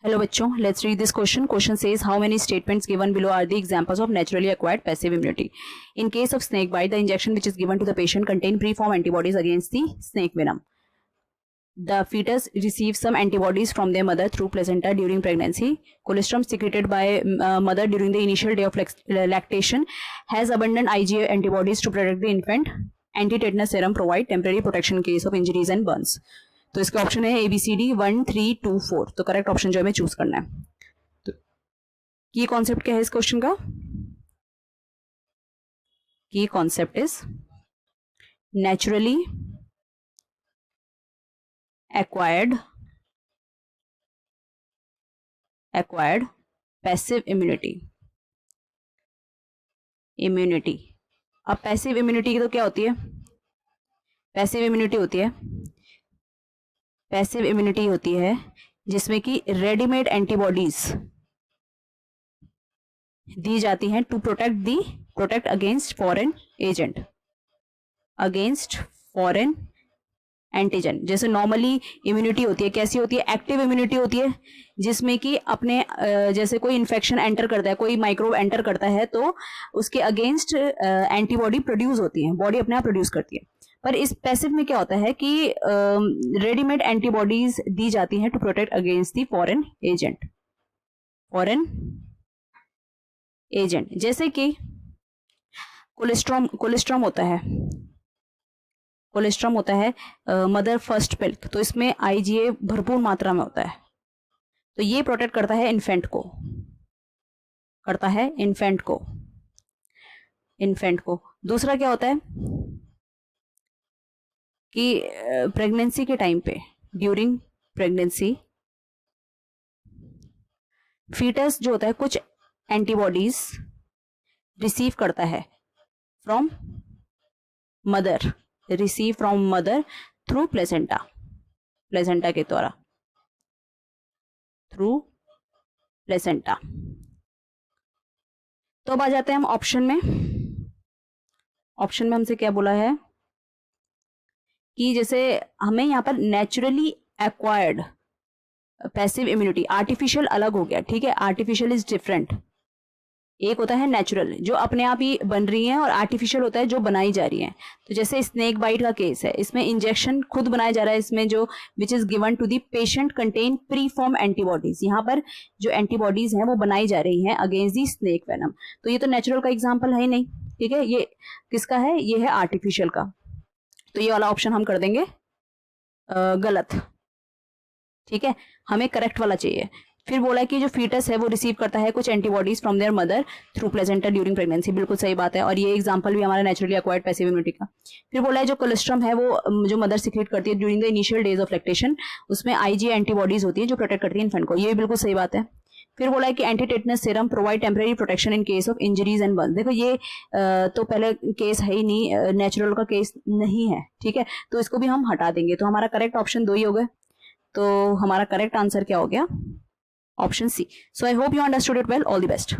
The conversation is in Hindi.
Hello बच्चों, let's read this question. Question says how many statements given below are the examples of naturally acquired passive immunity. In case of snake bite, the injection which is given to the patient contain preformed antibodies against the snake venom. The fetus receives some antibodies from their mother through placenta during pregnancy. Colostrum secreted by mother during the initial day of lactation has abundant IgA antibodies to protect the infant. Anti-tetanus serum provide temporary protection in case of injuries and burns. तो इसका ऑप्शन है ABCD 1 3 2 4. तो करेक्ट ऑप्शन जो हमें चूज करना है. तो की कॉन्सेप्ट क्या है इस क्वेश्चन का? की concept is naturally acquired passive immunity. अब पैसिव इम्यूनिटी की तो क्या होती है? पैसिव इम्यूनिटी होती है जिसमें कि रेडीमेड एंटीबॉडीज दी जाती हैं to protect against foreign antigen. जैसे नॉर्मली इम्यूनिटी होती है, कैसी होती है? एक्टिव इम्यूनिटी होती है जिसमें कि अपने जैसे कोई इन्फेक्शन एंटर करता है, कोई माइक्रोब एंटर करता है तो उसके अगेंस्ट एंटीबॉडी प्रोड्यूस होती है, बॉडी अपने आप प्रोड्यूस करती है. पर इस पैसिव में क्या होता है कि रेडीमेड एंटीबॉडीज दी जाती हैं to protect against the foreign agent. जैसे कि कोलेस्ट्रॉम होता है मदर फर्स्ट मिल्क, तो इसमें IgA भरपूर मात्रा में होता है, तो ये प्रोटेक्ट करता है इन्फेंट को. दूसरा क्या होता है कि प्रेगनेंसी के टाइम पे, ड्यूरिंग प्रेगनेंसी, फीटस जो होता है कुछ एंटीबॉडीज रिसीव करता है फ्रॉम मदर थ्रू प्लेसेंटा के द्वारा, थ्रू प्लेसेंटा. तो अब आ जाते हैं हम ऑप्शन में हमसे क्या बोला है कि जैसे हमें यहाँ पर naturally acquired passive immunity, artificial अलग हो गया, ठीक है. Artificial is different. एक होता है नेचुरल जो अपने आप ही बन रही है, और आर्टिफिशियल होता है जो बनाई जा रही है. तो जैसे स्नेक बाइट का केस है, इसमें इंजेक्शन खुद बनाया जा रहा है, इसमें जो which is given to the patient contain pre form antibodies. यहाँ पर जो एंटीबॉडीज हैं वो बनाई जा रही हैं अगेंस्ट दी स्नेक वेनम. तो ये तो नेचुरल का एग्जाम्पल है ही नहीं, ठीक है. ये किसका है? ये है आर्टिफिशियल का. तो ये वाला ऑप्शन हम कर देंगे गलत, ठीक है. हमें करेक्ट वाला चाहिए. फिर बोला कि जो फीटस है वो रिसीव करता है कुछ antibodies from there mother through placenta during pregnancy. बिल्कुल सही बात है, और ये एग्जांपल भी हमारा नेचुरली एक्वायर्ड पैसिव इम्यूनिटी का. फिर बोला है जो कोलेस्ट्रम है वो जो मदर सीक्रेट करती है during the initial days of lactation, उसमें IgA एंटीबॉडीज होती है जो प्रोटेक्ट करती है इन्फेंट को. ये भी बिल्कुल सही बात है. फिर बोला है कि anti-tetanus serum provide temporary protection in case of injuries and Burns. देखो ये तो पहले केस है ही नहीं, नेचुरल का केस नहीं है, ठीक है. तो इसको भी हम हटा देंगे. तो हमारा करेक्ट ऑप्शन 2 ही हो गए. तो हमारा करेक्ट आंसर क्या हो गया? Option C. So I hope you understood it well. All the best.